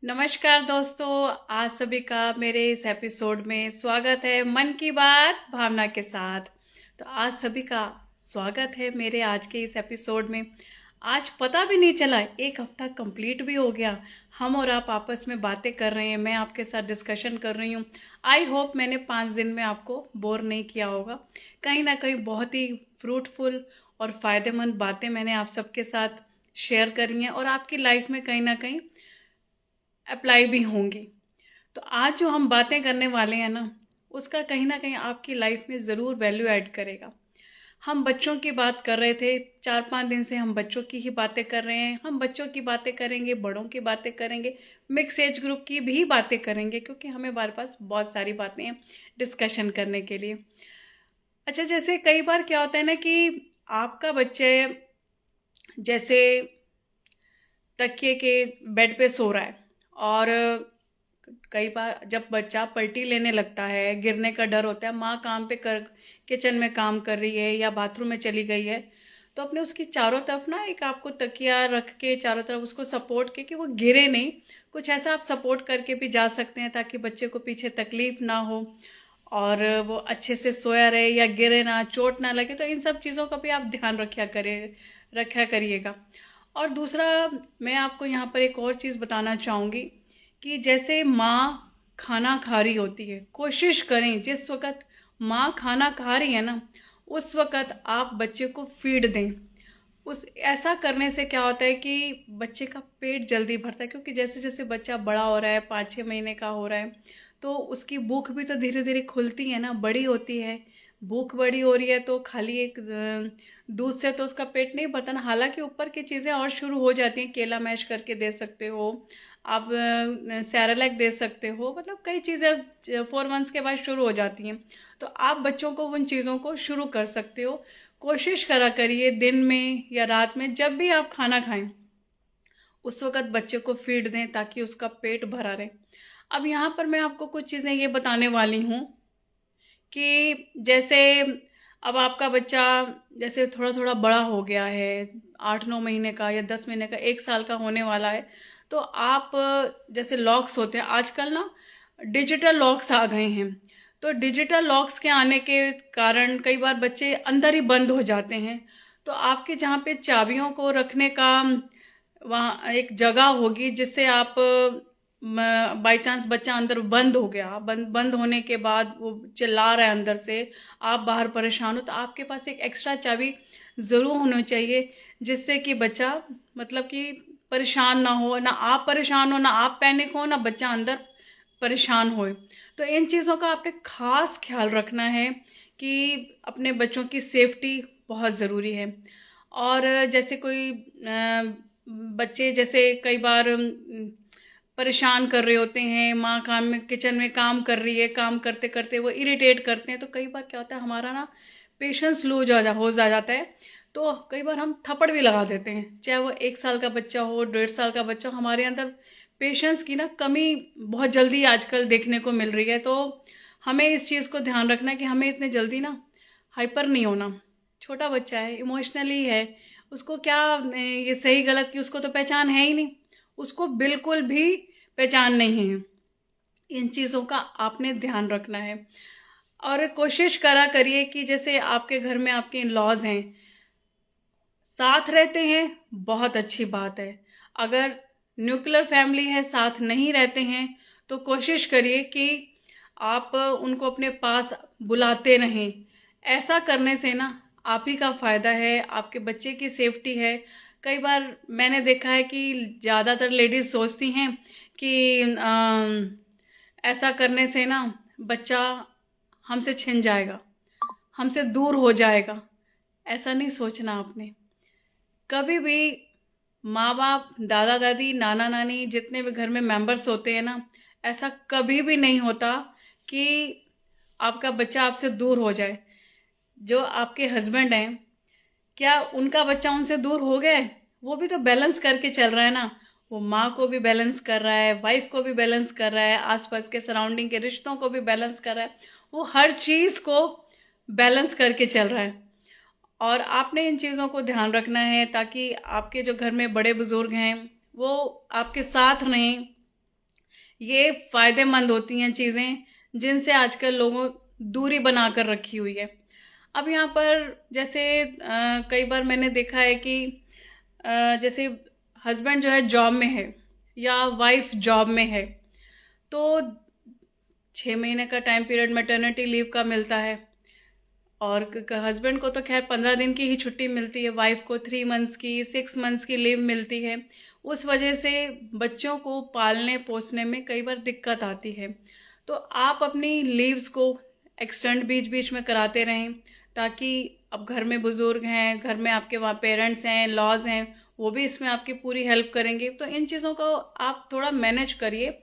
नमस्कार दोस्तों, आज सभी का मेरे इस एपिसोड में स्वागत है। मन की बात भावना के साथ। तो आज सभी का स्वागत है मेरे आज के इस एपिसोड में। आज पता भी नहीं चला, एक हफ्ता कंप्लीट भी हो गया। हम और आप आपस में बातें कर रहे हैं, मैं आपके साथ डिस्कशन कर रही हूँ। आई होप मैंने 5 दिन में आपको बोर नहीं किया होगा। कहीं ना कहीं बहुत ही फ्रूटफुल और फ़ायदेमंद बातें मैंने आप सबके साथ शेयर करी हैं और आपकी लाइफ में कहीं ना कहीं अप्लाई भी होंगी। तो आज जो हम बातें करने वाले हैं ना, उसका कहीं ना कहीं आपकी लाइफ में ज़रूर वैल्यू ऐड करेगा। हम बच्चों की बात कर रहे थे, 4-5 दिन से हम बच्चों की ही बातें कर रहे हैं। हम बच्चों की बातें करेंगे, बड़ों की बातें करेंगे, मिक्स एज ग्रुप की भी बातें करेंगे, क्योंकि हमारे पास बहुत सारी बातें हैं डिस्कशन करने के लिए। अच्छा, जैसे कई बार क्या होता है ना कि आपका बच्चे जैसे तकिए के बेड पे सो रहा है, और कई बार जब बच्चा पलटी लेने लगता है, गिरने का डर होता है, माँ काम पे कर किचन में काम कर रही है या बाथरूम में चली गई है, तो अपने उसकी चारों तरफ ना एक आपको तकिया रख के चारों तरफ उसको सपोर्ट के कि वो गिरे नहीं, कुछ ऐसा आप सपोर्ट करके भी जा सकते हैं ताकि बच्चे को पीछे तकलीफ ना हो और वो अच्छे से सोया रहे या गिरे ना, चोट ना लगे। तो इन सब चीज़ों का भी आप ध्यान रखा करिएगा। और दूसरा, मैं आपको यहाँ पर एक और चीज़ बताना चाहूँगी कि जैसे माँ खाना खा रही होती है, कोशिश करें जिस वक़्त माँ खाना खा रही है ना, उस वक़्त आप बच्चे को फीड दें। उस ऐसा करने से क्या होता है कि बच्चे का पेट जल्दी भरता है, क्योंकि जैसे जैसे बच्चा बड़ा हो रहा है, 5-6 महीने का हो रहा है, तो उसकी भूख भी तो धीरे धीरे खुलती है ना, बड़ी होती है। भूख बड़ी हो रही है तो खाली एक दूध से तो उसका पेट नहीं भरता ना। हालांकि ऊपर की चीज़ें और शुरू हो जाती हैं, केला मैश करके दे सकते हो आप, सैरेलैक दे सकते हो, मतलब कई चीज़ें 4 मंथ्स के बाद शुरू हो जाती हैं। तो आप बच्चों को उन चीज़ों को शुरू कर सकते हो। कोशिश करा करिए दिन में या रात में जब भी आप खाना खाएं, उस वक़्त बच्चे को फ़ीड दें ताकि उसका पेट भरा रहे। अब यहाँ पर मैं आपको कुछ चीज़ें ये बताने वाली हूँ कि जैसे अब आपका बच्चा जैसे थोड़ा-थोड़ा बड़ा हो गया है, 8-9 महीने का या 10 महीने का, 1 साल का होने वाला है, तो आप जैसे लॉक्स होते हैं आजकल ना, डिजिटल लॉक्स आ गए हैं। तो डिजिटल लॉक्स के आने के कारण कई बार बच्चे अंदर ही बंद हो जाते हैं। तो आपके जहाँ पे चाबियों को रखने का वहाँ एक जगह होगी, जिससे आप बाई चांस बच्चा अंदर बंद हो गया, बंद बंद होने के बाद वो चिल्ला रहा है अंदर से, आप बाहर परेशान हो, तो आपके पास एक एक्स्ट्रा चाबी ज़रूर होनी चाहिए, जिससे कि बच्चा मतलब कि परेशान ना हो, ना आप परेशान हो, ना आप पैनिक हो, ना बच्चा अंदर परेशान होए। तो इन चीज़ों का आपने खास ख्याल रखना है कि अपने बच्चों की सेफ्टी बहुत ज़रूरी है। और जैसे कोई बच्चे जैसे कई बार परेशान कर रहे होते हैं, माँ काम में किचन में काम कर रही है, काम करते करते वो इरिटेट करते हैं, तो कई बार क्या होता है हमारा ना पेशेंस लूज हो जाता है। तो कई बार हम थप्पड़ भी लगा देते हैं, चाहे वो 1 साल का बच्चा हो, 1.5 साल का बच्चा हो। हमारे अंदर पेशेंस की ना कमी बहुत जल्दी आजकल देखने को मिल रही है। तो हमें इस चीज़ को ध्यान रखना है कि हमें इतने जल्दी ना हाइपर नहीं होना। छोटा बच्चा है, इमोशनली है, उसको क्या ये सही गलत की उसको तो पहचान है ही नहीं, उसको बिल्कुल भी पहचान नहीं है। इन चीज़ों का आपने ध्यान रखना है। और कोशिश करा करिए कि जैसे आपके घर में आपके इन लॉज हैं, साथ रहते हैं, बहुत अच्छी बात है। अगर न्यूक्लियर फैमिली है, साथ नहीं रहते हैं, तो कोशिश करिए कि आप उनको अपने पास बुलाते रहें। ऐसा करने से ना आप ही का फ़ायदा है, आपके बच्चे की सेफ्टी है। कई बार मैंने देखा है कि ज़्यादातर लेडीज़ सोचती हैं कि ऐसा करने से ना बच्चा हमसे छिन जाएगा, हमसे दूर हो जाएगा। ऐसा नहीं सोचना आपने। कभी भी माँ बाप, दादा दादी, नाना नानी, जितने भी घर में मेंबर्स होते हैं ना, ऐसा कभी भी नहीं होता कि आपका बच्चा आपसे दूर हो जाए। जो आपके हस्बैंड हैं, क्या उनका बच्चा उनसे दूर हो गया है? वो भी तो बैलेंस करके चल रहा है ना। वो माँ को भी बैलेंस कर रहा है, वाइफ को भी बैलेंस कर रहा है, आसपास के सराउंडिंग के रिश्तों को भी बैलेंस कर रहा है। वो हर चीज़ को बैलेंस करके चल रहा है। और आपने इन चीज़ों को ध्यान रखना है ताकि आपके जो घर में बड़े बुजुर्ग हैं वो आपके साथ रहें, ये फायदेमंद होती हैं चीज़ें जिनसे आजकल लोगों दूरी बना कर रखी हुई है। अब यहाँ पर जैसे कई बार मैंने देखा है कि जैसे हस्बैंड जो है जॉब में है या वाइफ जॉब में है, तो 6 महीने का टाइम पीरियड मैटरनिटी लीव का मिलता है, और हस्बैंड को तो खैर 15 दिन की ही छुट्टी मिलती है, वाइफ को 3 मंथ्स की 6 मंथ्स की लीव मिलती है। उस वजह से बच्चों को पालने पोसने में कई बार दिक्कत आती है। तो आप अपनी लीव्स को एक्सटेंड बीच बीच में कराते रहें, ताकि अब घर में बुजुर्ग हैं, घर में आपके वहाँ पेरेंट्स हैं, लॉज हैं, वो भी इसमें आपकी पूरी हेल्प करेंगे। तो इन चीज़ों को आप थोड़ा मैनेज करिए।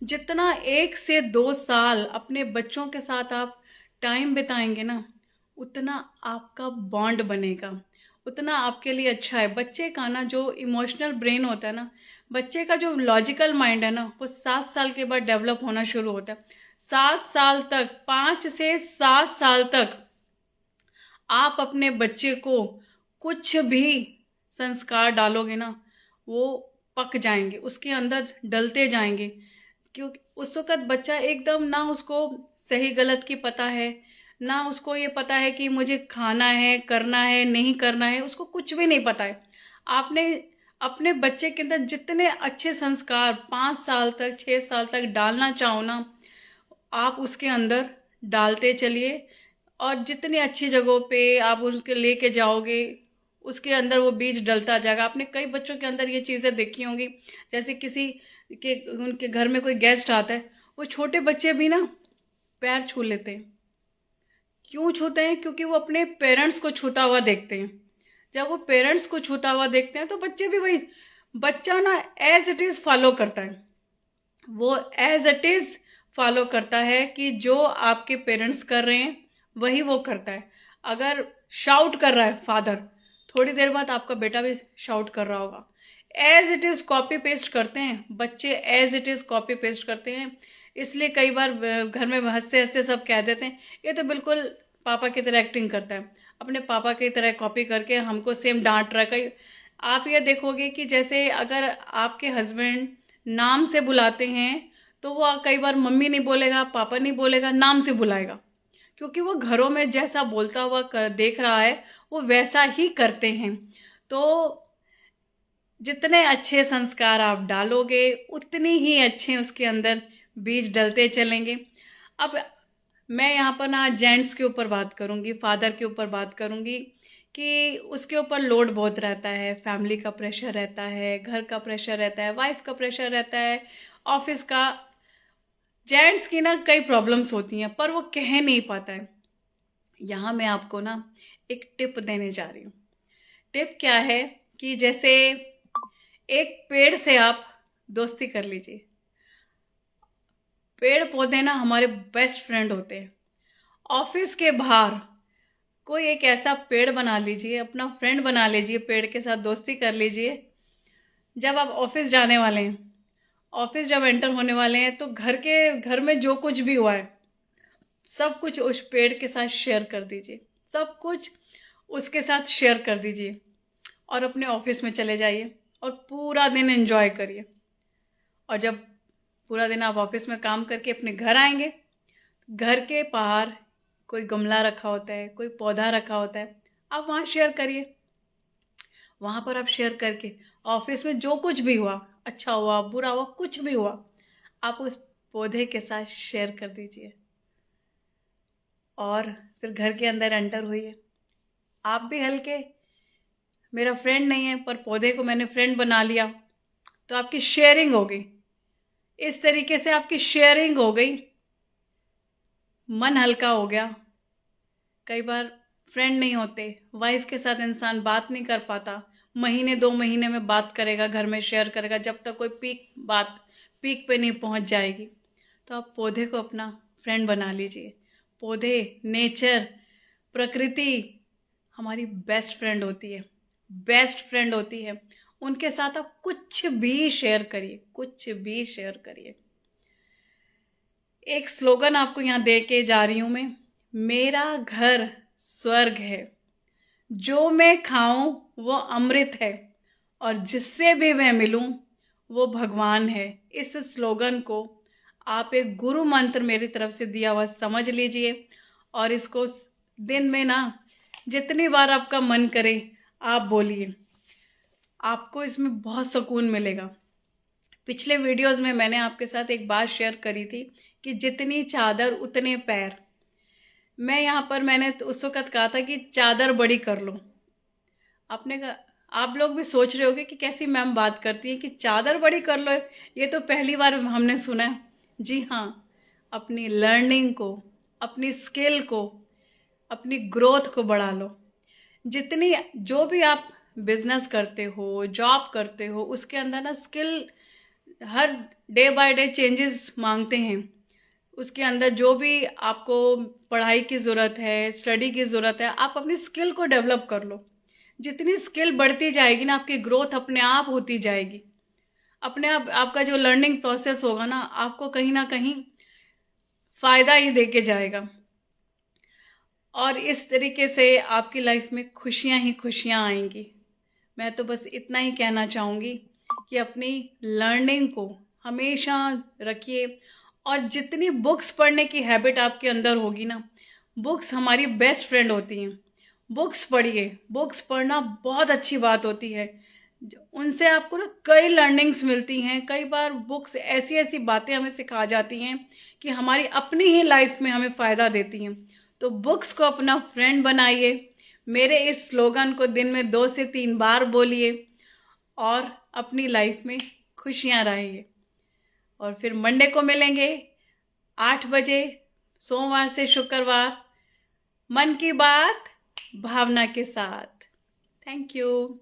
जितना 1 से 2 साल अपने बच्चों के साथ आप टाइम बिताएंगे ना, उतना आपका बॉन्ड बनेगा, उतना आपके लिए अच्छा है। बच्चे का ना जो इमोशनल ब्रेन होता है ना, बच्चे का जो लॉजिकल माइंड है ना, वो 7 साल के बाद डेवलप होना शुरू होता है। 7 साल तक, 5 से 7 साल तक आप अपने बच्चे को कुछ भी संस्कार डालोगे ना, वो पक जाएंगे, उसके अंदर डलते जाएंगे। क्योंकि उस वक्त बच्चा एकदम ना उसको सही गलत की पता है, ना उसको ये पता है कि मुझे खाना है, करना है, नहीं करना है, उसको कुछ भी नहीं पता है। आपने अपने बच्चे के अंदर जितने अच्छे संस्कार 5 साल तक 6 साल तक डालना चाहो ना, आप उसके अंदर डालते चलिए। और जितनी अच्छी जगहों पे आप उसके लेके जाओगे, उसके अंदर वो बीज डलता जाएगा। आपने कई बच्चों के अंदर ये चीज़ें देखी होंगी, जैसे किसी के उनके घर में कोई गेस्ट आता है, वो छोटे बच्चे भी ना पैर छू लेते हैं। क्यों छूते हैं? क्योंकि वो अपने पेरेंट्स को छूता हुआ देखते हैं। जब वो पेरेंट्स को छूता हुआ देखते हैं तो बच्चे भी वही, बच्चा ना एज इट इज फॉलो करता है, वो एज इट इज फॉलो करता है कि जो आपके पेरेंट्स कर रहे हैं वही वो करता है। अगर शाउट कर रहा है फादर, थोड़ी देर बाद आपका बेटा भी शाउट कर रहा होगा। As it is copy paste करते हैं बच्चे, as it is copy paste करते हैं। इसलिए कई बार घर में हंसते हंसते सब कह देते हैं, ये तो बिल्कुल पापा की तरह एक्टिंग करता है, अपने पापा की तरह कॉपी करके हमको सेम डांट रहा है। कई आप ये देखोगे कि जैसे अगर आपके हस्बैंड नाम से बुलाते हैं, तो वो कई बार मम्मी नहीं बोलेगा, पापा नहीं बोलेगा, नाम से बुलाएगा, क्योंकि वो घरों में जैसा बोलता हुआ देख रहा है, वो वैसा ही करते हैं। तो जितने अच्छे संस्कार आप डालोगे, उतनी ही अच्छे उसके अंदर बीज डलते चलेंगे। अब मैं यहाँ पर ना जेंट्स के ऊपर बात करूँगी, फादर के ऊपर बात करूँगी, कि उसके ऊपर लोड बहुत रहता है, फैमिली का प्रेशर रहता है, घर का प्रेशर रहता है, वाइफ का प्रेशर रहता है, ऑफिस का। जेंट्स की ना कई प्रॉब्लम्स होती हैं, पर वो कह नहीं पाता है। यहाँ मैं आपको ना एक टिप देने जा रही हूँ। टिप क्या है कि जैसे एक पेड़ से आप दोस्ती कर लीजिए। पेड़ पौधे ना हमारे बेस्ट फ्रेंड होते हैं। ऑफिस के बाहर कोई एक ऐसा पेड़ बना लीजिए, अपना फ्रेंड बना लीजिए, पेड़ के साथ दोस्ती कर लीजिए। जब आप ऑफिस जाने वाले हैं, ऑफिस जब एंटर होने वाले हैं, तो घर में जो कुछ भी हुआ है सब कुछ उस पेड़ के साथ शेयर कर दीजिए, सब कुछ उसके साथ शेयर कर दीजिए, और अपने ऑफिस में चले जाइए और पूरा दिन एंजॉय करिए। और जब पूरा दिन आप ऑफिस में काम करके अपने घर आएंगे, घर के बाहर कोई गमला रखा होता है, कोई पौधा रखा होता है, आप वहाँ शेयर करिए। वहाँ पर आप शेयर करके ऑफिस में जो कुछ भी हुआ, अच्छा हुआ बुरा हुआ कुछ भी हुआ, आप उस पौधे के साथ शेयर कर दीजिए। और फिर घर के अंदर एंटर होइए। आप भी हल्के, मेरा फ्रेंड नहीं है पर पौधे को मैंने फ्रेंड बना लिया, तो आपकी शेयरिंग हो गई। इस तरीके से आपकी शेयरिंग हो गई, मन हल्का हो गया। कई बार फ्रेंड नहीं होते, वाइफ के साथ इंसान बात नहीं कर पाता, महीने 2 महीने में बात करेगा, घर में शेयर करेगा, जब तक कोई पीक पे नहीं पहुंच जाएगी। तो आप पौधे को अपना फ्रेंड बना लीजिए। पौधे, नेचर, प्रकृति हमारी बेस्ट फ्रेंड होती है, बेस्ट फ्रेंड होती है। उनके साथ आप कुछ भी शेयर करिए, कुछ भी शेयर करिए। एक स्लोगन आपको यहाँ दे के जा रही हूं मैं, मेरा घर स्वर्ग है, जो मैं खाऊं वो अमृत है, और जिससे भी मैं मिलूं वो भगवान है। इस स्लोगन को आप एक गुरु मंत्र मेरी तरफ से दिया हुआ समझ लीजिए और इसको दिन में ना जितनी बार आपका मन करे आप बोलिए, आपको इसमें बहुत सुकून मिलेगा। पिछले वीडियोस में मैंने आपके साथ एक बात शेयर करी थी कि जितनी चादर उतने पैर। मैंने उस वक्त कहा था कि चादर बड़ी कर लो। आप लोग भी सोच रहे होगे कि कैसी मैम बात करती है कि चादर बड़ी कर लो, ये तो पहली बार हमने सुना है। जी हाँ, अपनी लर्निंग को, अपनी स्किल को, अपनी ग्रोथ को बढ़ा लो। जो भी आप बिजनेस करते हो, जॉब करते हो, उसके अंदर ना skill her day by day changes मांगते हैं। उसके अंदर जो भी आपको पढ़ाई की ज़रूरत है, स्टडी की ज़रूरत है, आप अपनी स्किल को डेवलप कर लो। जितनी स्किल बढ़ती जाएगी ना, आपकी ग्रोथ अपने आप होती जाएगी। अपने आप आपका जो लर्निंग प्रोसेस होगा ना, आपको कहीं ना कहीं फ़ायदा ही दे के जाएगा। और इस तरीके से आपकी लाइफ में खुशियाँ ही खुशियाँ आएंगी। मैं तो बस इतना ही कहना चाहूँगी कि अपनी लर्निंग को हमेशा रखिए। और जितनी बुक्स पढ़ने की हैबिट आपके अंदर होगी ना, बुक्स हमारी बेस्ट फ्रेंड होती हैं। बुक्स पढ़िए, बुक्स पढ़ना बहुत अच्छी बात होती है। उनसे आपको ना कई लर्निंग्स मिलती हैं। कई बार बुक्स ऐसी ऐसी बातें हमें सिखा जाती हैं कि हमारी अपनी ही लाइफ में हमें फ़ायदा देती हैं। तो बुक्स को अपना फ्रेंड बनाइए। मेरे इस स्लोगन को दिन में 2 से 3 बार बोलिए और अपनी लाइफ में खुशियाँ रहिए। और फिर मंडे को मिलेंगे 8 बजे, सोमवार से शुक्रवार, मन की बात भावना के साथ। Thank you.